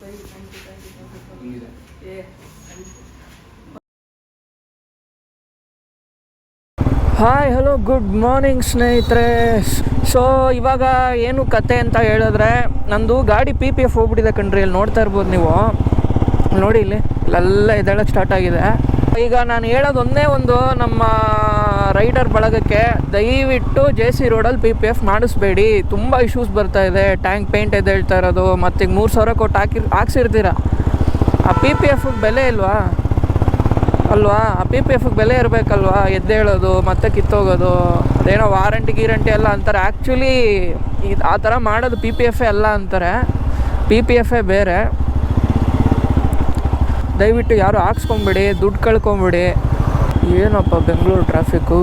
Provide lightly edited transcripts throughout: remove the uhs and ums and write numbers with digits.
Hi hello good morning ಸ್ನೇಹಿತರೆ. So ಇವಾಗ ಏನು ಕತೆ ಅಂತ ಹೇಳಿದ್ರೆ, ನಂದು ಗಾಡಿ PPF ಹೋಗ್ಬಿಟ್ಟಿದೆ ಕಣ್ರಿ. ಇಲ್ಲಿ ನೋಡ್ತಾ ಇರ್ಬೋದು ನೀವು, ನೋಡಿ ಇಲ್ಲಿ ಇಲ್ಲೆಲ್ಲ ಎದ್ದೇಳಕ್ಕೆ ಸ್ಟಾರ್ಟ್ ಆಗಿದೆ. ಈಗ ನಾನು ಹೇಳೋದು ಒಂದೇ ಒಂದು, ನಮ್ಮ ರೈಡರ್ ಬಳಗಕ್ಕೆ ದಯವಿಟ್ಟು JC ರೋಡಲ್ಲಿ PPF ಮಾಡಿಸ್ಬೇಡಿ. ತುಂಬ ಇಶ್ಯೂಸ್ ಬರ್ತಾ ಇದೆ. ಟ್ಯಾಂಕ್ ಪೇಂಟ್ ಎದ್ದೇಳ್ತಾ ಇರೋದು, ಮತ್ತು ಈಗ 3,000 ಕೊಟ್ಟು ಹಾಕ್ಸಿರ್ತೀರ. ಆ PPFಗೆ ಬೆಲೆ ಇಲ್ವಾ ಅಲ್ವಾ? ಆ PPFಗೆ ಬೆಲೆ ಇರಬೇಕಲ್ವಾ? ಎದ್ದೇಳೋದು ಮತ್ತೆ ಕಿತ್ತೋಗೋದು, ಅದೇನೋ ವಾರಂಟಿ ಎಲ್ಲ ಅಂತಾರೆ. ಆ್ಯಕ್ಚುಲಿ ಇದು ಆ ಥರ ಮಾಡೋದು PPF ಅಲ್ಲ ಅಂತಾರೆ. PPF ಬೇರೆ. ದಯವಿಟ್ಟು ಯಾರು ಹಾಕ್ಸ್ಕೊಂಬಿಡಿ, ದುಡ್ಡು ಕಳ್ಕೊಂಬಿಡಿ. ಏನಪ್ಪ ಬೆಂಗಳೂರು ಟ್ರಾಫಿಕ್ಕು.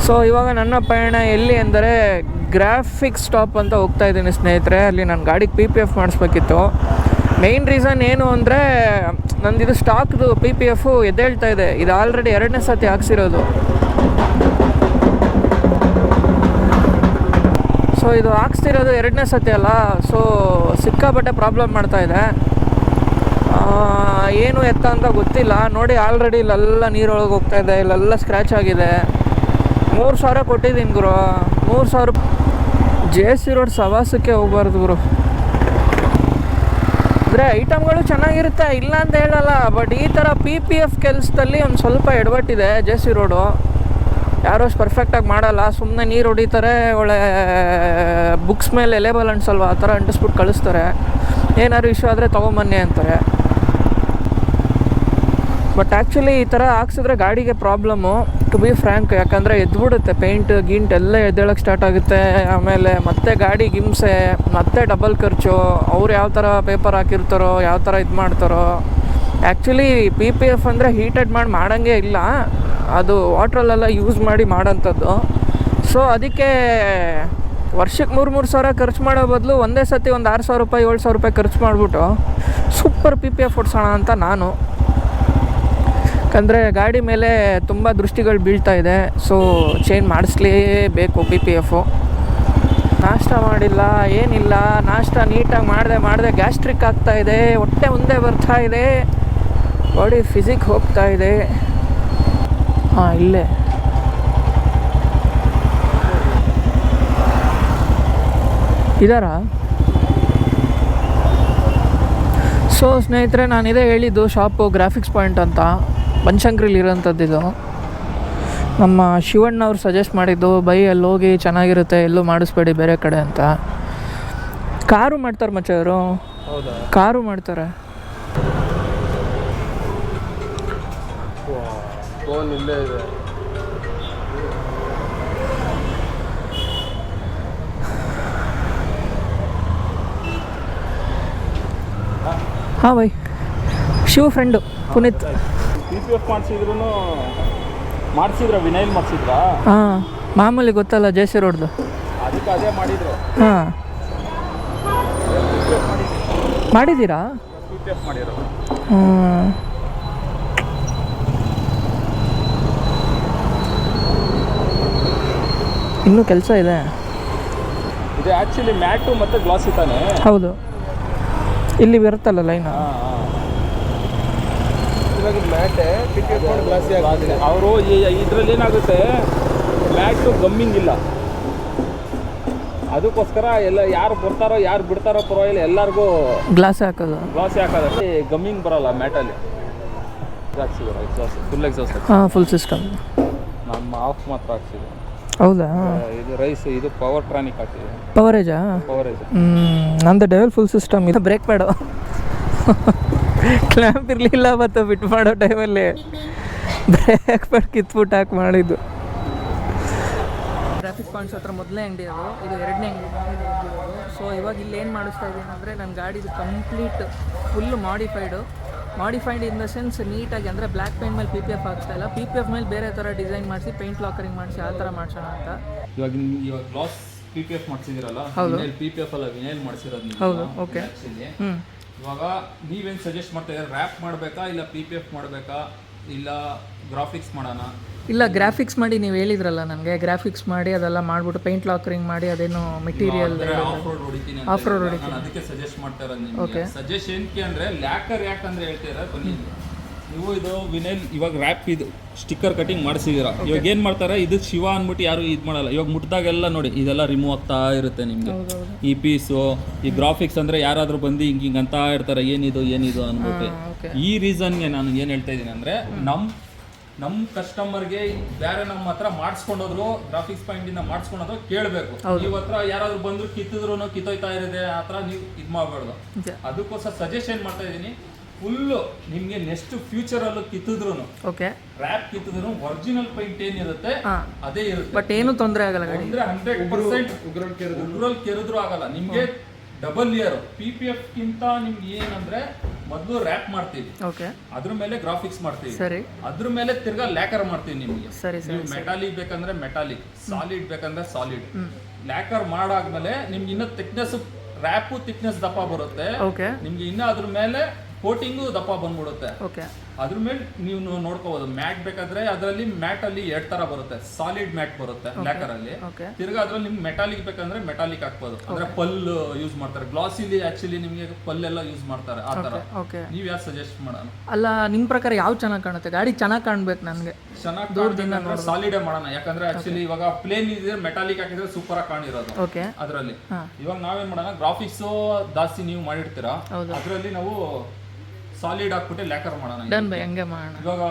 ಸೊ ಇವಾಗ ನನ್ನ ಪಯಣ ಎಲ್ಲಿ ಅಂದರೆ ಗ್ರಾಫಿಕ್ ಸ್ಟಾಪ್ ಅಂತ ಹೋಗ್ತಾ ಇದ್ದೀನಿ ಸ್ನೇಹಿತರೆ. ಅಲ್ಲಿ ನನ್ನ ಗಾಡಿಗೆ PPF ಮಾಡಿಸ್ಬೇಕಿತ್ತು. ಮೇಯ್ನ್ ರೀಸನ್ ಏನು ಅಂದರೆ, ನಂದಿದು ಸ್ಟಾಕ್ದು PPF ಎದ್ದೇಳ್ತಾ ಇದೆ. ಇದು ಆಲ್ರೆಡಿ 2ನೇ ಸತಿ ಹಾಕ್ಸಿರೋದು. ಸೊ ಇದು ಹಾಕ್ಸ್ತಿರೋದು 2ನೇ ಸತಿ ಅಲ್ಲ. ಸೊ ಸಿಕ್ಕಾಪಟ್ಟೆ ಪ್ರಾಬ್ಲಮ್ ಮಾಡ್ತಾಯಿದೆ. ಏನು ಎತ್ತ ಅಂತ ಗೊತ್ತಿಲ್ಲ. ನೋಡಿ ಆಲ್ರೆಡಿ ಇಲ್ಲೆಲ್ಲ ನೀರೊಳಗೆ ಹೋಗ್ತಾಯಿದೆ, ಇಲ್ಲೆಲ್ಲ ಸ್ಕ್ರ್ಯಾಚ್ ಆಗಿದೆ. 3,000 ಕೊಟ್ಟಿದ್ದೀನಿ ಗುರು. 3,000 JC ರೋಡ್ ಸವಾಸಕ್ಕೆ ಹೋಗ್ಬಾರ್ದು ಗುರು. ಅಂದರೆ ಐಟಮ್ಗಳು ಚೆನ್ನಾಗಿರುತ್ತೆ, ಇಲ್ಲ ಅಂತ ಹೇಳಲ್ಲ. ಬಟ್ ಈ ಥರ PPF ಕೆಲಸದಲ್ಲಿ ಒಂದು ಸ್ವಲ್ಪ ಎಡವಟ್ಟಿದೆ. JC ರೋಡು ಯಾರೋ ಅಷ್ಟು ಪರ್ಫೆಕ್ಟಾಗಿ ಮಾಡಲ್ಲ. ಸುಮ್ಮನೆ ನೀರು ಹೊಡಿತಾರೆ, ಒಳ್ಳೆ ಬುಕ್ಸ್ ಮೇಲೆ ಲೇಬಲ್ ಅಂಟಿಸಲ್ವ, ಆ ಥರ ಅಂಟಿಸ್ಬಿಟ್ಟು ಕಳಿಸ್ತಾರೆ. ಏನಾದ್ರು ಇಶ್ಯೂ ಆದರೆ ತೊಗೊಂಬನ್ನಿ ಅಂತಾರೆ. ಬಟ್ ಆ್ಯಕ್ಚುಲಿ ಈ ಥರ ಹಾಕ್ಸಿದ್ರೆ ಗಾಡಿಗೆ ಪ್ರಾಬ್ಲಮ್ಮು, ಟು ಬಿ ಫ್ರ್ಯಾಂಕ್. ಯಾಕಂದರೆ ಎದ್ಬಿಡುತ್ತೆ, ಪೇಂಟ್ ಗೀಂಟ್ ಎಲ್ಲ ಎದ್ದೇಳಕ್ಕೆ ಸ್ಟಾರ್ಟ್ ಆಗುತ್ತೆ. ಆಮೇಲೆ ಮತ್ತೆ ಗಾಡಿ ಹಿಂಸೆ, ಮತ್ತೆ ಡಬಲ್ ಖರ್ಚು. ಅವ್ರು ಯಾವ ಥರ ಪೇಪರ್ ಹಾಕಿರ್ತಾರೋ, ಯಾವ ಥರ ಇದು ಮಾಡ್ತಾರೋ. ಆ್ಯಕ್ಚುಲಿ PPF ಅಂದರೆ ಹೀಟೆಡ್ ಮಾಡೋಂಗೇ ಇಲ್ಲ, ಅದು ವಾಟ್ರಲ್ಲೆಲ್ಲ ಯೂಸ್ ಮಾಡಿ ಮಾಡೋಂಥದ್ದು. ಸೊ ಅದಕ್ಕೆ ವರ್ಷಕ್ಕೆ 3,000 ಖರ್ಚು ಮಾಡೋ ಬದಲು ಒಂದೇ ಸತಿ ಒಂದು 6,000 ರೂಪಾಯಿ 7,000 ರೂಪಾಯಿ ಖರ್ಚು ಮಾಡಿಬಿಟ್ಟು ಸೂಪರ್ PPF ಹೊಡ್ಸೋಣ ಅಂತ ನಾನು. ಯಾಕಂದರೆ ಗಾಡಿ ಮೇಲೆ ತುಂಬ ದೃಷ್ಟಿಗಳು ಬೀಳ್ತಾ ಇದೆ. ಸೊ ಚೇಂಜ್ ಮಾಡಿಸ್ಲೇಬೇಕು PPF. ನಾಷ್ಟ ಮಾಡಿಲ್ಲ, ಏನಿಲ್ಲ. ನಾಷ್ಟ ನೀಟಾಗಿ ಮಾಡಿದೆ ಗ್ಯಾಸ್ಟ್ರಿಕ್ ಆಗ್ತಾಯಿದೆ, ಹೊಟ್ಟೆ ಮುಂದೆ ಬರ್ತಾ ಇದೆ, ಬಾಡಿ ಫಿಸಿಕ್ ಹೋಗ್ತಾ ಇದೆ. ಇಲ್ಲೇ ಇದಾರಾ? ಸೊ ಸ್ನೇಹಿತರೆ, ನಾನಿದೇ ಹೇಳಿದ್ದು ಶಾಪು ಗ್ರಾಫಿಕ್ಸ್ ಪಾಯಿಂಟ್ ಅಂತ, ಬನಶಂಕರಿಲಿ ಇರೋಂಥದ್ದು. ಇದು ನಮ್ಮ ಶಿವಣ್ಣವ್ರು ಸಜೆಸ್ಟ್ ಮಾಡಿದ್ದು, ಬೈ ಅಲ್ಲಿ ಹೋಗಿ ಚೆನ್ನಾಗಿರುತ್ತೆ, ಎಲ್ಲೂ ಮಾಡಿಸ್ಬೇಡಿ ಬೇರೆ ಕಡೆ ಅಂತ. ಕಾರು ಮಾಡ್ತಾರೆ ಮಚ್ಚ ಅವರು, ಕಾರು ಮಾಡ್ತಾರೆ. ಹಾಂ by, Shiva friend Puneeth. PPF ಮಾಡಿಸಿದ್ರ ವಿನೈಲ್ ಮಾಡಿಸಿದ್ರಾ? ಹಾಂ, ಮಾಮೂಲಿ ಗೊತ್ತಲ್ಲ JC ರೋಡ್ದು, ಅದಕ್ಕೆ ಅದೇ ಮಾಡಿದ್ರು. ಹಾಂ, ಮಾಡಿದ್ದೀರಾ? PPF ಮಾಡಿರೋ. ಇನ್ನೂ ಕೆಲಸ ಇದೆ. ಇದು ಆ್ಯಕ್ಚುಲಿ ಮ್ಯಾಟು ಮತ್ತು ಗ್ಲಾಸ್ ತಾನೆ? ಹೌದು, ಇಲ್ಲಿ ಬರುತ್ತಲ್ಲ ಲೈನ್. ಇವಾಗ ಮ್ಯಾಟೆ ಗ್ಲಾಸಿ ಆಗಿದೆ. ಅವರು ಇದರಲ್ಲಿ ಏನಾಗುತ್ತೆ, ಮ್ಯಾಟು ಗಮ್ಮಿಂಗ್ ಇಲ್ಲ, ಅದಕ್ಕೋಸ್ಕರ ಎಲ್ಲ ಯಾರು ಬರ್ತಾರೋ ಯಾರು ಬಿಡ್ತಾರೋ ಪರವಾಗಿಲ್ಲ, ಎಲ್ಲರಿಗೂ ಗ್ಲಾಸಿ ಹಾಕೋದು ಗಮ್ಮಿಂಗ್ ಬರೋಲ್ಲ ಮ್ಯಾಟಲ್ಲಿ. Full exhaust. ಹಾಂ, ಫುಲ್ ಸಿಸ್ಟಮ್. ನಮ್ಮ ಆಫ್ ಮಾತ್ರ ಹಾಕ್ಸಿದೆ. ಹೌದಾ? ಇದು ರೈಸ್, ಇದು ಪವರ್ ಟ್ರಾನಿಕ್ ಹಾಕಿದೆ. ಪವರೇಜಾ? ಪವರೇಜ್. ನಂದು ಡೆವೆಲ್ ಫುಲ್ ಸಿಸ್ಟಮ್. ಇದು ಬ್ರೇಕ್ ಮಾಡು, ಕ್ಲ್ಯಾಂಪ್ ಇರಲಿಲ್ಲ, ಮತ್ತು ಬಿಟ್ಟು ಮಾಡೋ ಟೈಮಲ್ಲಿ ಬ್ರೇಕ್ ಪ್ಯಾಡ್ ಕಿತ್ಬಿಟ್ಟು ಹಾಕಿ ಮಾಡಿದ್ದು. ಟ್ರಾಫಿಕ್ ಪಾಯಿಂಟ್ಸ್ ಹತ್ರ ಮೊದಲನೇ ಅಂಗಡಿ ಅದು, ಇದು 2ನೇ ಅಂಗಡಿ. ಸೊ ಇವಾಗ ಇಲ್ಲಿ ಏನು ಮಾಡಿಸ್ತಾ ಇದ್ದೀನಿ ಅಂದರೆ, ನನ್ನ ಗಾಡಿದು complete full modified in the sense ನೀಟಾಗಿ. ಅಂದರೆ ಬ್ಲ್ಯಾಕ್ ಪೇಂಟ್ ಮೇಲೆ PPF ಹಾಕ್ತಾ ಇಲ್ಲ, PPF ಮೇಲೆ ಬೇರೆ ಥರ ಡಿಸೈನ್ ಮಾಡಿಸಿ ಪೇಂಟ್ ಲಾಕರಿಂಗ್ ಮಾಡಿಸಿ ಆ ಥರ ಮಾಡ್ಸೋಣ ಅಂತ. ಇವಾಗ ಗ್ಲಾಸ್ PPF ಮಾಡಿಸಿದಿರಲ್ಲ, PPF ಅಲ್ಲ ವಿನೈಲ್ ಮಾಡಿಸಿರೋದು. ಹೌದು, ಓಕೆ. ಇವಾಗ ನೀವೇನು ಸಜೆಸ್ಟ್ ಮಾಡ್ತಾ ಇದ್ದೀರಾ? ರ್ಯಾಪ್ ಮಾಡಬೇಕಾ, ಇಲ್ಲ PPF ಮಾಡಬೇಕಾ, ಇಲ್ಲ ಗ್ರಾಫಿಕ್ಸ್ ಮಾಡೋಣ? ಇಲ್ಲ ಗ್ರಾಫಿಕ್ಸ್ ಮಾಡಿ ನೀವು ಹೇಳಿದ್ರಲ್ಲ ನನಗೆ ಗ್ರಾಫಿಕ್ಸ್ ಮಾಡಿ ಅದೆಲ್ಲ ಮಾಡಿಬಿಟ್ಟು ಪೇಂಟ್ ಲಾಕರಿಂಗ್ ಮಾಡಿ ಅದೇನೋ ಮೆಟೀರಿಯಲ್ ಆಫ್ ರೋಡ್ ಹೊಡಿತೀನಿ ನಾನು ಅದಕ್ಕೆ ಸಜೆಸ್ಟ್ ಮಾಡ್ತಾ ಇರೋದು ನಿಮಗೆ. ಸಜೆಸ್ಟ್ ಏನಕ್ಕೆ ಅಂದರೆ ಲ್ಯಾಕರ್ ಯಾಕಂದ್ರೆ ಹೇಳ್ತೀರಾ ಬನ್ನಿ, ನೀವು ಇದು ವಿನೈಲ್ ಇವಾಗ ರ್ಯಾಪ್ ಇದು ಸ್ಟಿಕ್ಕರ್ ಕಟಿಂಗ್ ಮಾಡಿಸಿದ್ದೀರಾ, ಇವಾಗ ಏನು ಮಾಡ್ತಾರೆ ಇದು ಶಿವ ಅಂದ್ಬಿಟ್ಟು ಯಾರು ಇದು ಮಾಡಲ್ಲ. ಇವಾಗ ಮುಟ್ಟಿದಾಗೆಲ್ಲ ನೋಡಿ ಇದೆಲ್ಲ ರಿಮೂವ್ ಆಗ್ತಾ ಇರುತ್ತೆ ನಿಮಗೆ ಈ ಪೀಸು. ಈ ಗ್ರಾಫಿಕ್ಸ್ ಅಂದರೆ ಯಾರಾದರೂ ಬಂದು ಹಿಂಗೆ ಅಂತ ಇರ್ತಾರೆ ಏನಿದು ಅಂದ್ಬಿಟ್ಟು. ಈ ರೀಸನ್ಗೆ ನಾನು ಏನು ಹೇಳ್ತಾ ಇದ್ದೀನಿ ಅಂದರೆ ನಮ್ಮ ಕಸ್ಟಮರ್ಗೆ ಬೇರೆ ನಮ್ಮ ಹತ್ರ ಮಾಡಿಸ್ಕೊಂಡೋದ್ರು ಗ್ರಾಫಿಕ್ಸ್ ಪಾಯಿಂಟಿಂದ ಮಾಡಿಸ್ಕೊಂಡೋದ್ರು ಕೇಳಬೇಕು. ನೀವು ಹತ್ರ ಯಾರಾದ್ರೂ ಬಂದ್ರು ಕಿತ್ತೋಯ್ತಾ ಇರೋದೆ ಆ ಥರ ನೀವು ಇದು ಮಾಡಬಾರ್ದು. ಅದಕ್ಕೋಸ್ಕರ ಸಜೆಷನ್ ಮಾಡ್ತಾ ಇದ್ದೀನಿ. ಫುಲ್ಲು ನಿಮಗೆ ನೆಕ್ಸ್ಟ್ ಫ್ಯೂಚರಲ್ಲೂ ಕಿತ್ತಿದ್ರು ರ್ಯಾಪ್ ಕಿತ್ತಿದ್ರು ಒರಿಜಿನಲ್ ಪೈಂಟ್ ಏನಿರುತ್ತೆ ಅದೇ ಇರುತ್ತೆ. ಬಟ್ ಏನು ತೊಂದರೆ ಆಗಲ್ಲ, ಅಂದ್ರೆ 100% ಉಗ್ರಲ್ಲಿ ಕೆರೆದ್ರು ಆಗಲ್ಲ ನಿಮಗೆ. ಡಬಲ್ ಇಯರ್ PPF ಗಿಂತ ನಿಮ್ಗೆ ಏನಂದ್ರೆ ಮೊದಲು ರ್ಯಾಪ್ ಮಾಡ್ತೀವಿ, ಅದ್ರ ಮೇಲೆ ಗ್ರಾಫಿಕ್ಸ್ ಮಾಡ್ತೀವಿ, ಅದ್ರ ಮೇಲೆ ತಿರ್ಗಾ ಲ್ಯಾಕರ್ ಮಾಡ್ತೀವಿ. ನಿಮಗೆ ಮೆಟಾಲಿಕ್ ಬೇಕಂದ್ರೆ ಮೆಟಾಲಿಕ್, ಸಾಲಿಡ್ ಬೇಕಂದ್ರೆ ಸಾಲಿಡ್. ಲ್ಯಾಕರ್ ಮಾಡಾದ್ಮೇಲೆ ನಿಮ್ಗೆ ಇನ್ನೂ ಥಿಕ್ನೆಸ್ ರ್ಯಾಪು ಥಿಕ್ನೆಸ್ ದಪ್ಪ ಬರುತ್ತೆ ನಿಮ್ಗೆ. ಇನ್ನ ಅದ್ರ ಮೇಲೆ ಕೋಟಿಂಗು ದಪ್ಪ ಬಂದ್ಬಿಡುತ್ತೆ. ಅದ್ರ ಮೇಲೆ ನೀವು ನೋಡ್ಕೋಬಹುದು. ಮ್ಯಾಟ್ ಬೇಕಾದ್ರೆ ಅದರಲ್ಲಿ ಮ್ಯಾಟ್ ಅಲ್ಲಿ 2 ತರ ಬರುತ್ತೆ. ಸಾಲಿಡ್ ಮ್ಯಾಟ್ ಬರುತ್ತೆ ಲ್ಯಾಕರ್ ಅಲ್ಲಿ, ತಿರ್ಗಾ ಅದ್ರಲ್ಲಿ ನಿಮ್ಗೆ ಮೆಟಾಲಿಕ್ ಬೇಕಂದ್ರೆ ಮೆಟಾಲಿಕ್ ಹಾಕ್ಬೋದು. ಅಂದ್ರೆ ಪಲ್ ಯೂಸ್ ಮಾಡ್ತಾರೆ. ಗ್ಲಾಸಿಲಿ ಆಕ್ಚುಲಿ ನಿಮ್ಗೆ ಪಲ್ಲೆಲ್ಲ ಯೂಸ್ ಮಾಡ್ತಾರೆ ಆ ತರ. ನೀವ್ ಯಾರು ಸಜೆಸ್ಟ್ ಮಾಡೋಣ? ಅಲ್ಲ ನಿಮ್ ಪ್ರಕಾರ ಯಾವ್ದು ಚೆನ್ನಾಗಿ ಕಾಣುತ್ತೆ? ಗಾಡಿ ಚೆನ್ನಾಗಿ ಕಾಣ್ಬೇಕು ನನಗೆ. ಚೆನ್ನಾಗಿ ಸಾಲಿಡೇ ಮಾಡೋಣ. ಯಾಕಂದ್ರೆ ಆಕ್ಚುಲಿ ಇವಾಗ ಪ್ಲೇನ್ ಇದ್ರೆ ಮೆಟಾಲಿಕ್ ಹಾಕಿದ್ರೆ ಸೂಪರ್ ಆಗಿ ಕಾಣಿರೋದು ಅದ್ರಲ್ಲಿ. ಇವಾಗ ನಾವೇನ್ ಮಾಡೋಣ, ಗ್ರಾಫಿಕ್ಸ್ ಜಾಸ್ತಿ ನೀವು ಮಾಡಿರ್ತೀರಾ, ಅದ್ರಲ್ಲಿ ನಾವು ಸಾಲಿಡ್ ಹಾಕ್ಬಿಟ್ಟು ಲ್ಯಾಕರ್ ಮಾಡೋಣ. ಇವಾಗ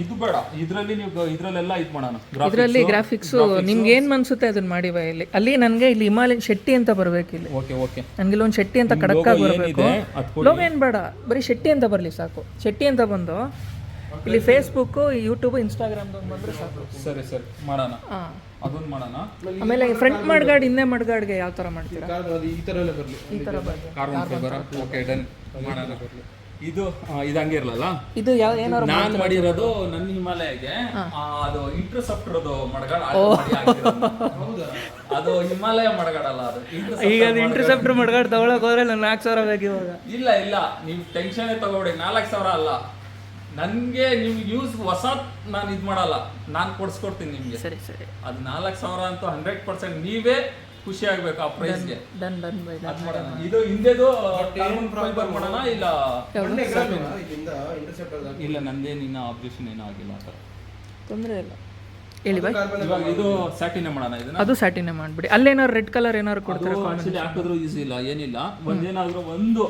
ಇದು ಬೇಡ, ಇದ್ರಲ್ಲಿ ನೀವು ಇದ್ರಲ್ಲೆಲ್ಲ ಇದು ಮಾಡೋಣ. ಇದರಲ್ಲಿ ಗ್ರಾಫಿಕ್ಸ್ ನಿಮ್ಗೆ ಏನ್ ಅನ್ಸುತ್ತೆ ಅದನ್ನ ಮಾಡಿ ಬಾ. ಅಲ್ಲಿ ನನಗೆ ಇಲ್ಲಿ ಹಿಮಾಲಯನ್ ಶೆಟ್ಟಿ ಅಂತ ಬರ್ಬೇಕು. ಇಲ್ಲಿ ನನಗೆ ಒಂದು ಶೆಟ್ಟಿ ಅಂತ ಕಡಕ್ಕಾಗಿ ಬರಬೇಕು. ಲೋಗೋ ಏನ್ ಬೇಡ, ಬರೀ ಶೆಟ್ಟಿ ಅಂತ ಬರ್ಲಿ ಸಾಕು. ಶೆಟ್ಟಿ ಅಂತ ಬಂದು ಇಲ್ಲಿ ಫೇಸ್ಬುಕ್, ಯೂಟ್ಯೂಬ್, ಇನ್ಸ್ಟಾಗ್ರಾಮ್ ಬಂದ್ರೆ ಸಾಕು. ಸರಿ ಮಾಡೋಣ, ಅದೊಂದು ಮಾಡೋಣ. ಆಮೇಲೆ ಫ್ರಂಟ್ ಮಡ್ಗಾಡ್ ಹಿಂದೆ ಮಡ್ಗಾಡ್ಗೆ ಯಾವ ತರ ಮಾಡ್ತೀರಾ? ಈ ತರ ಇದು ಹಂಗೆ ಇರಲ್ಲ. ಇದು ಏನಾದ್ರು ನಾನು ಮಾಡಿರೋದು ನನ್ನ ಹಿಮಾಲಯಗೆ ಅದು ಇಂಟರ್ಸೆಪ್ಟರ್ ಮಡಗಾಡ. ಅದು ಹಿಮಾಲಯ ಮಡಗಾಡಲ್ಲ, ಅದು ಈಗ ಇಂಟರ್ಸೆಪ್ಟರ್ ಮಡಗಾಡ್ ತಗೊಳಕ್ ಹೋದ್ರೆ ನಾನು 4,000 ಬೇಕು ಇವಾಗ. ಇಲ್ಲ ನೀವು ಟೆನ್ಷನ್ ತಗೋಬೇಡಿ. 4,000 ಅಲ್ಲ, ನನ್ಗೆ ನೀವು ಯೂಸ್ ಹೊಸ ನಾನು ಇದು ಮಾಡಲ್ಲ, ನಾನು ಕೊಡ್ಸ್ಕೊಡ್ತೀನಿ ನಿಮ್ಗೆ. ಸರಿ ಅದು 4,000 ಅಂತೂ 100% ನೀವೇ ಖುಷಿ ಆಗ್ಬೇಕು ಆ ಪ್ರೈಸ್ಗೆ. ಇದು ಹಿಂದೆದು ಕಾರ್ಬನ್ ಫೈಬರ್ ಮಾಡೋಣ. ಇಲ್ಲ ನಂದೇನು ಇನ್ನ ಆಬ್ಜೆಕ್ಷನ್ ಏನೂ ಆಗಿಲ್ಲ, ಆ ಥರ ತೊಂದರೆ ಇಲ್ಲ. ಹೇಳಿ ಬಾಯ್. ಇವಾಗ ಇದು ಸ್ಯಾಟಿನೇ ಮಾಡೋಣ. ಇದನ್ನ ಅದು ಸ್ಯಾಟಿನೇ ಮಾಡ್ಬಿಡಿ. ಅಲ್ಲೇನಾದ್ರು ರೆಡ್ ಕಲರ್ ಏನಾದ್ರು ಕೊಡ್ತೀರಾ? ಹಾಕಿದ್ರು ಈಸಿ ಇಲ್ಲ, ಏನಿಲ್ಲ. ಒಂದೇನಾದ್ರೂ ಒಂದು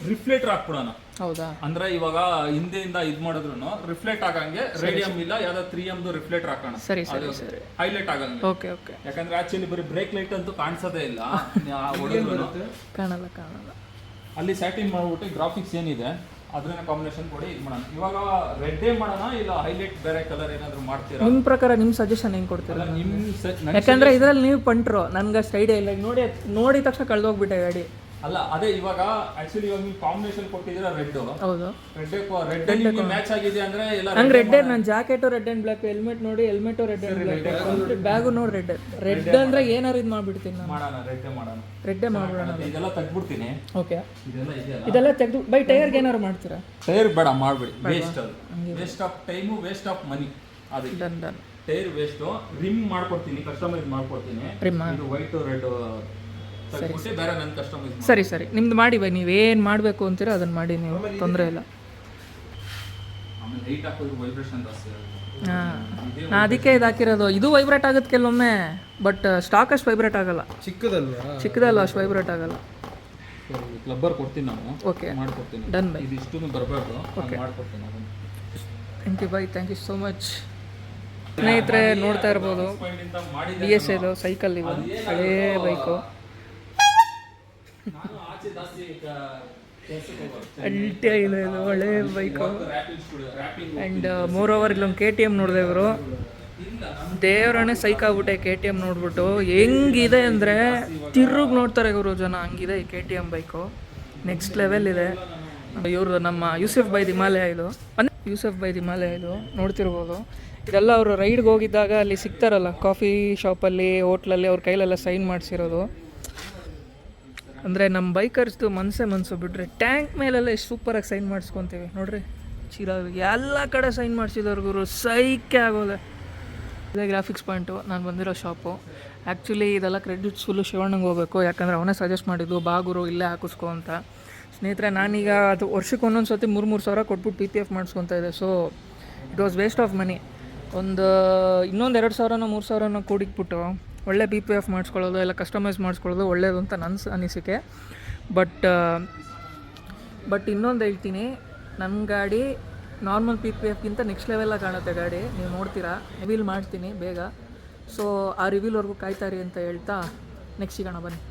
ರಿಫ್ಲೆಕ್ಟರ್ ಹಾಕ್ಬಿಡೋಣ. ಹೌದಾ? ಅಂದ್ರೆ ಇವಾಗ ಹಿಂದೆಯಿಂದ ಇದ್ ಮಾಡಿದ್ರು ರಿಫ್ಲೆಕ್ಟ್ ಆಗಂಗೆ ರೇಡಿಯಂ ಇಲ್ಲ ಯಾವ್ದೋ 3M ರಿಫ್ಲೆಕ್ಟರ್ ಹಾಕೋಣ. ಸರಿ ಹೈಲೈಟ್ ಆಗಂಗೆ. ಓಕೆ ಯಾಕಂದ್ರೆ ಆಕ್ಚುಲಿ ಬರೀ ಬ್ರೇಕ್ ಲೈಟ್ ಅಂತೂ ಕಾಣಿಸೋದೇ ಇಲ್ಲ, ಕಾಣಲ್ಲ. ಅಲ್ಲಿ ಸ್ಯಾಟಿನ್ ಮಾಡ್ಬಿಟ್ಟು ಗ್ರಾಫಿಕ್ಸ್ ಏನಿದೆ ಅದ್ರನ್ನ ಕಾಂಬಿನೇಷನ್ ಕೊಡಿ ಇದು ಮಾಡೋಣ. ಇವಾಗ ರೆಡ್ ಮಾಡೋಣ ಇಲ್ಲ ಹೈಲೈಟ್ ಬೇರೆ ಕಲರ್ ಏನಾದ್ರು ಮಾಡ್ತೀರಾ? ನಿಮ್ ಪ್ರಕಾರ ನಿಮ್ ಸಜೆಷನ್ ಹೆಂಗ್ ಕೊಡ್ತೀರಾ? ಯಾಕಂದ್ರೆ ಇದ್ರಲ್ಲಿ ನೀವು ಪಂಟ್ರು, ನನ್ಗೆ ಅಷ್ಟು ಐಡಿಯಾ ಇಲ್ಲ. ನೋಡಿ ತಕ್ಷಣ ಕಳ್ದೋಗ್ಬಿಟ್ಟೆ ಗಾಡಿ. ಅಲ್ಲ ಅದೇ ಇವಾಗ ಆಕ್ಚುಲಿ ಇವಾಗ ನೀವು ಕಾಂಬಿನೇಷನ್ ಕೊಟ್ಟಿದ್ದೀರಾ ರೆಡ್. ಹೌದು, ರೆಡ್ ನಿಮಗೆ ಮ್ಯಾಚ್ ಆಗಿದೆ ಅಂದ್ರೆ ಎಲ್ಲ ನಂಗೆ ರೆಡ್. ನನ್ನ jacket red and black, helmet ನೋಡಿ helmet red and black, bag ನೋಡಿ ರೆಡ್ ಅಂದ್ರೆ ಏನಾರು ಇದು ಮಾಡ್ಬಿಡ್ತೀನಿ ನಾನು. ರೆಡ್ಡೇ ಮಾಡೋಣ. ಇದೆಲ್ಲ ತೆಗ್ದ್ಬಿಡ್ತೀನಿ. ಓಕೆ, ಇದೆಲ್ಲ ತೆಗ್ದು ಬೈ ಟೈರ್ಗೆ ಏನಾರು ಮಾಡ್ತೀರಾ? ಟೈರ್ ಬೇಡ, ಮಾಡ್ಬಿಡಿ. Waste of time, waste of money. ಅದು ಡನ್. Tyre waste. ರಿಮ್ ಮಾಡ್ಕೊಡ್ತೀನಿ, ಕಸ್ಟಮೈಸ್ ಮಾಡ್ಕೊಡ್ತೀನಿ. ಇದು ವೈಟ್ ರೆಡ್ ಬೇರೆ ನನ್ನ ಕಸ್ಟಮೈಸ್. ಸರಿ ನಿಮ್ದು ಮಾಡಿ ಬೈ. ನೀವೇನು ಮಾಡಬೇಕು ಅಂತೀರೋ ಅದನ್ನ ಮಾಡಿ, ನೀವು ತೊಂದರೆ ಇಲ್ಲ. ನಾ ಅದಕ್ಕೆ ಇದು ಹಾಕಿರೋದು. ಇದು ವೈಬ್ರೇಟ್ ಆಗುತ್ತೆ ಕೆಲವೊಮ್ಮೆ, ಬಟ್ ಸ್ಟಾಕ್ ಅಷ್ಟು ವೈಬ್ರೇಟ್ ಆಗಲ್ಲ. ಚಿಕ್ಕದಲ್ವ ಅಷ್ಟು ವೈಬ್ರೇಟ್ ಆಗಲ್ಲ. ಕ್ಲಬ್ಬರ್ ಕೊಡ್ತೀನಿ ನಾನು. ಓಕೆ, ಮಾಡ್ಕೊಡ್ತೀನಿ. Done bye. ಇದು ಇಷ್ಟು ಬರಬಾರ್ದು, ಮಾಡ್ಕೊಡ್ತೀನಿ. Thank you bye, thank you so much. ಸ್ನೇಹಿತರೆ ನೋಡ್ತಾ ಇರ್ಬೋದು, DS ಇದು ಸೈಕಲ್, ಇವು ಹಳೇ ಬೈಕು. ಅಲ್ಟಿಯಾ ಇದೆ ಇದು, ಒಳ್ಳೆ ಬೈಕು. ಆ್ಯಂಡ್ ಮೋರ್ ಓವರ್ ಇಲ್ಲೊಂದು KTM ನೋಡಿದೆ ಇವರು. ದೇವರನ್ನೇ ಸೈಕ್ ಆಗ್ಬಿಟ್ಟೆ KTM ನೋಡ್ಬಿಟ್ಟು. ಹೆಂಗಿದೆ ಅಂದರೆ ತಿರುಗಿ ನೋಡ್ತಾರೆ ಇವರು ಜನ, ಹಂಗಿದೆ ಈ KTM ಬೈಕು. ನೆಕ್ಸ್ಟ್ ಲೆವೆಲ್ ಇದೆ. ಇವರು ನಮ್ಮ ಯೂಸಫ್ ಬೈ ಹಿಮಾಲಯ ಇದು, ಯೂಸಫ್ ಬೈ ಹಿಮಾಲಯ ಇದು ನೋಡ್ತಿರ್ಬೋದು. ಇದೆಲ್ಲ ಅವರು ರೈಡ್ಗೆ ಹೋಗಿದ್ದಾಗ ಅಲ್ಲಿ ಸಿಗ್ತಾರಲ್ಲ ಕಾಫಿ ಶಾಪಲ್ಲಿ, ಹೋಟ್ಲಲ್ಲಿ, ಅವ್ರ ಕೈಲೆಲ್ಲ ಸೈನ್ ಮಾಡಿಸಿರೋದು. ಅಂದರೆ ನಮ್ಮ ಬೈಕರ್ಸ್ದು ಮನಸ್ಸು ಬಿಟ್ಟರೆ ಟ್ಯಾಂಕ್ ಮೇಲೆಲ್ಲ ಎಷ್ಟು ಸೂಪರಾಗಿ ಸೈನ್ ಮಾಡಿಸ್ಕೊತೀವಿ ನೋಡ್ರಿ. ಚಿರಾಗ್ ಎಲ್ಲ ಕಡೆ ಸೈನ್ ಮಾಡಿಸಿದವ್ರು ಗುರು, ಸೈಕೆ ಆಗೋದೆ. ಇದೇ ಗ್ರಾಫಿಕ್ಸ್ ಪಾಯಿಂಟು ನಾನು ಬಂದಿರೋ ಶಾಪು. ಆ್ಯಕ್ಚುಲಿ ಇದೆಲ್ಲ ಕ್ರೆಡಿಟ್ಸ್ ಫುಲ್ಲು ಶಿವಣ್ಣಂಗೆ ಹೋಗಬೇಕು, ಯಾಕಂದರೆ ಅವನೇ ಸಜೆಸ್ಟ್ ಮಾಡಿದ್ದು ಬಾ ಗುರು ಇಲ್ಲೇ ಹಾಕಿಸ್ಕೊ ಅಂತ. ಸ್ನೇಹಿತರೆ ನಾನೀಗ ಅದು ವರ್ಷಕ್ಕೆ ಒಂದೊಂದು ಸರ್ತಿ 3,000 ಸಾವಿರ ಕೊಟ್ಬಿಟ್ಟು PPF ಮಾಡಿಸ್ಕೊತಾ ಇದೆ. So it was waste of money. ಇನ್ನೊಂದು 2,000 3,000 ಕೂಡಿಕ್ಬಿಟ್ಟು ಒಳ್ಳೆ PPF ಮಾಡಿಸ್ಕೊಳ್ಳೋದು ಇಲ್ಲ ಕಸ್ಟಮೈಸ್ ಮಾಡಿಸ್ಕೊಳ್ಳೋದು ಒಳ್ಳೇದು ಅಂತ ನನ್ನ ಅನಿಸಿಕೆ. ಬಟ್ ಇನ್ನೊಂದು ಹೇಳ್ತೀನಿ, ನನ್ನ ಗಾಡಿ ನಾರ್ಮಲ್ PPFಗಿಂತ ನೆಕ್ಸ್ಟ್ ಲೆವೆಲಾಗಿ ಕಾಣುತ್ತೆ ಗಾಡಿ, ನೀವು ನೋಡ್ತೀರಾ. ರಿವೀಲ್ ಮಾಡ್ತೀನಿ ಬೇಗ. ಸೊ ಆ ರಿವೀಲ್ವರೆಗೂ ಕಾಯ್ತಾರಿ ಅಂತ ಹೇಳ್ತಾ ನೆಕ್ಸ್ಟ್ ಸಿಗೋಣ ಬನ್ನಿ.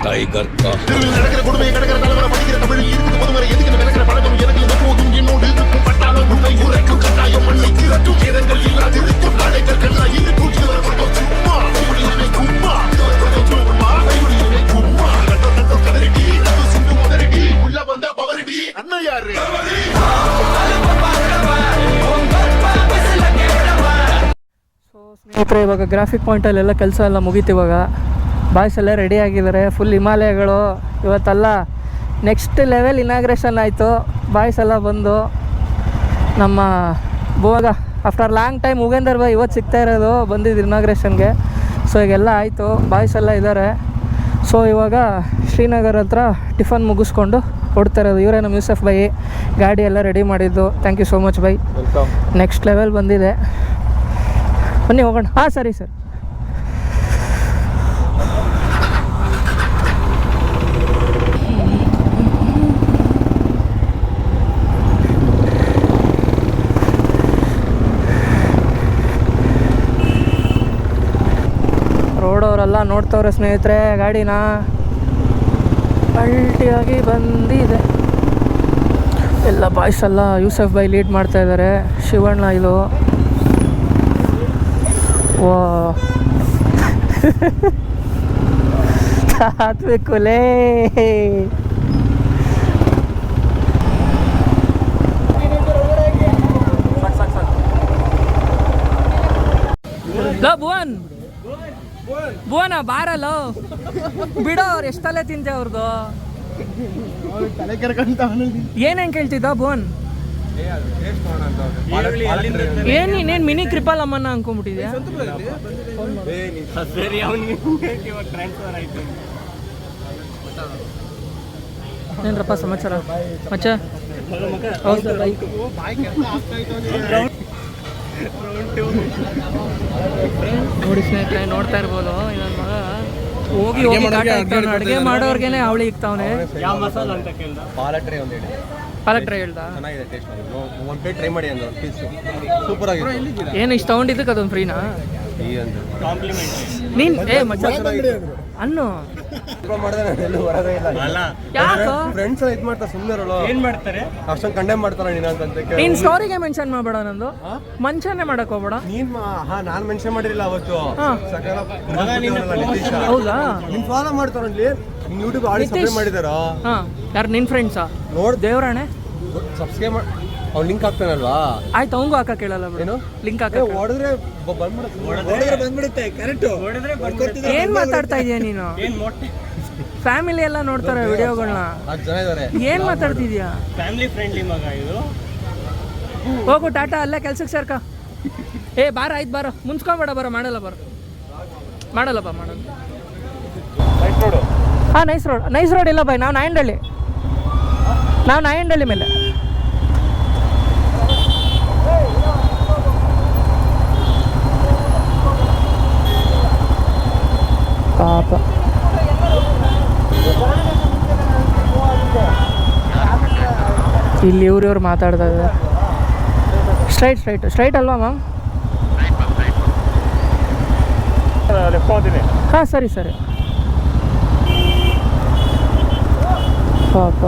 टाइगर का ಸ್ನೇಹಿತರೆ ಇವಾಗ ಗ್ರಾಫಿಕ್ ಪಾಯಿಂಟಲ್ಲೆಲ್ಲ ಕೆಲಸ ಎಲ್ಲ ಮುಗೀತು. ಇವಾಗ ಬಾಯ್ಸ್ ಎಲ್ಲ ರೆಡಿ ಆಗಿದ್ದಾರೆ. ಫುಲ್ ಹಿಮಾಲಯಗಳು ಇವತ್ತೆಲ್ಲ ನೆಕ್ಸ್ಟ್ ಲೆವೆಲ್ ಇನಾಗ್ರೇಷನ್ ಆಯಿತು. ಬಾಯ್ಸ್ ಎಲ್ಲ ಬಂದು ನಮ್ಮ ಬೋಗ ಆಫ್ಟರ್ ಲಾಂಗ್ ಟೈಮ್ ಉಗೇಂದರ್ ಬಾಯ್ ಇವತ್ತು ಸಿಗ್ತಾ ಇರೋದು ಬಂದಿದ್ದು ಇನಾಗ್ರೇಷನ್ಗೆ. ಸೊ ಈಗೆಲ್ಲ ಆಯಿತು, ಬಾಯ್ಸ್ ಎಲ್ಲ ಇದ್ದಾರೆ. ಸೊ ಇವಾಗ ಶ್ರೀನಗರ್ ಹತ್ರ ಟಿಫನ್ ಮುಗಿಸ್ಕೊಂಡು ಹೊಡ್ತಾ ಇರೋದು. ಇವರೇ ನಮ್ಮ ಯೂಸಫ್ ಬೈ, ಗಾಡಿ ಎಲ್ಲ ರೆಡಿ ಮಾಡಿದ್ದು. Thank you so much bye. Next level ಬಂದಿದೆ, ಬನ್ನಿ ಹೋಗೋಣ. ಹಾಂ ಸರಿ ಸರ್. ರೋಡವರೆಲ್ಲ ನೋಡ್ತವ್ರೆ ಸ್ನೇಹಿತರೆ, ಗಾಡಿನ ಅಲ್ಟಿಯಾಗಿ ಬಂದಿದೆ. ಎಲ್ಲ ಬಾಯ್ಸ್ ಎಲ್ಲ ಯೂಸಫ್ ಬೈ ಲೀಡ್ ಮಾಡ್ತಾ ಇದ್ದಾರೆ. ಶಿವಣ್ಣ ಇದು ವಾ ಹಾಕ್ಬೇಕುಲೇ. ಭುವನ್ ಭುವನ ಬಾರಲ್ಲ ಬಿಡೋ, ಅವ್ರು ಎಷ್ಟು ತಲೆ ತಿಂತೆ ಅವ್ರದ್ದು. ಏನೇನು ಕೇಳ್ತಿದ್ದ ಭುವನ್? ಏನೇನು ಮಿನಿ ಕ್ರಿಪಲ್ ಅಮ್ಮನ್ನ ಅನ್ಕೊಂಡ್ಬಿಟ್ಟಿದ್ಯಾ? ಏನ್ರಪ್ಪ ಸಮಾಚಾರ ಮಚ್ಚ? ಹೌದು ನೋಡಿ ಸ್ನೇಹಿತರೆ, ನೋಡ್ತಾ ಇರ್ಬೋದು ನನ್ನ ಮಗ ಹೋಗಿ ಅಡುಗೆ ಮಾಡೋರ್ಗೆನೆ ಅವಳಿ ಇಕ್ತಾವನೆ. ಪಾಲಕ್ ಟ್ರೈ ಹೇಳ್ದ, ಏನು ಇಷ್ಟು ತಗೊಂಡಿದ್ದಕ್ಕೆ ಅದೊಂದು ಫ್ರೀನಾ? ನೀನ್ ಮಚ್ಚ ಅನ್ನು ನೀನ್ ಸ್ಟೋರಿಗೆ ಮೆನ್ಷನ್ ಮಾಡಬೇಡ, ನಂದು ಮೆನ್ಷನ್ ಮಾಡಕ್ ಹೋಗ್ಬೇಡ. ನಾನ್ ಮೆನ್ಷನ್ ಮಾಡಿರಲಿಲ್ಲ ಅವತ್ತು. ಹೌದಾ? ನಿನ್ ಫಾಲೋ ಮಾಡ್ತಾರಲ್ಲಿ ಯೂಟ್ಯೂಬ್ ಸಬ್ಸ್ಕ್ರೈಬ್ ಮಾಡಿದಾರ. ಯಾರು ನಿನ್ ಫ್ರೆಂಡ್ಸಾ? ನೋಡ್ ದೇವರಾಣೆ ಸಬ್ಸ್ಕ್ರೈಬ್ ಅವ್ನು ಲಿಂಕ್ ಹಾಕ್ತಾನಲ್ವಾ? ಆಯ್ತು, ಅವಂಗೂ ಹಾಕ ಕೇಳಲ್ಲ. ಏನು ಲಿಂಕ್ ಹಾಕ? ಹೊಡೆದ್ರೆ ಬಂದ್ಬಿಡುತ್ತೆ. ಕರೆಕ್ಟ್. ಏನ್ ಮಾತಾಡ್ತಾ ಇದೀಯ ನೀನು? ಫ್ಯಾಮಿಲಿ ಎಲ್ಲ ನೋಡ್ತಾರೆ ವಿಡಿಯೋಗಳನ್ನ. ಏನ್ ಮಾತಾಡ್ತಿದ್ಯಾ? ಫ್ಯಾಮಿಲಿ ಫ್ರೆಂಡ್ಲಿ ಮಗ ಇದು. ಹೋಗು ಟಾಟಾ, ಅಲ್ಲೇ ಕೆಲ್ಸಕ್ಕೆ ಸೇರ್ಕ. ಬಾರ ಆಯ್ತು, ಬಾರ ಮುನ್ಸ್ಕೊಂಬೇಡ, ಬರೋ ಮಾಡಲ್ಲಪ್ಪ ಮಾಡಲ್ಲ. ಹಾಂ ನೈಸ್ ರೋಡ್ ಇಲ್ಲ ಬಾಯ್. ನಾವು ನಾಯಂಡಳ್ಳಿ ಮೇಲೆ. ಪಾಪ ಇಲ್ಲಿ ಇವ್ರು ಮಾತಾಡ್ತಾ ಇದ್ದಾರೆ. ಸ್ಟ್ರೈಟ್ ಅಲ್ವಾ ಮ್ಯಾಮ್? ಲೆಕ್ಕ ಹಾಂ ಸರಿ ಸರಿ. ಪಾಪ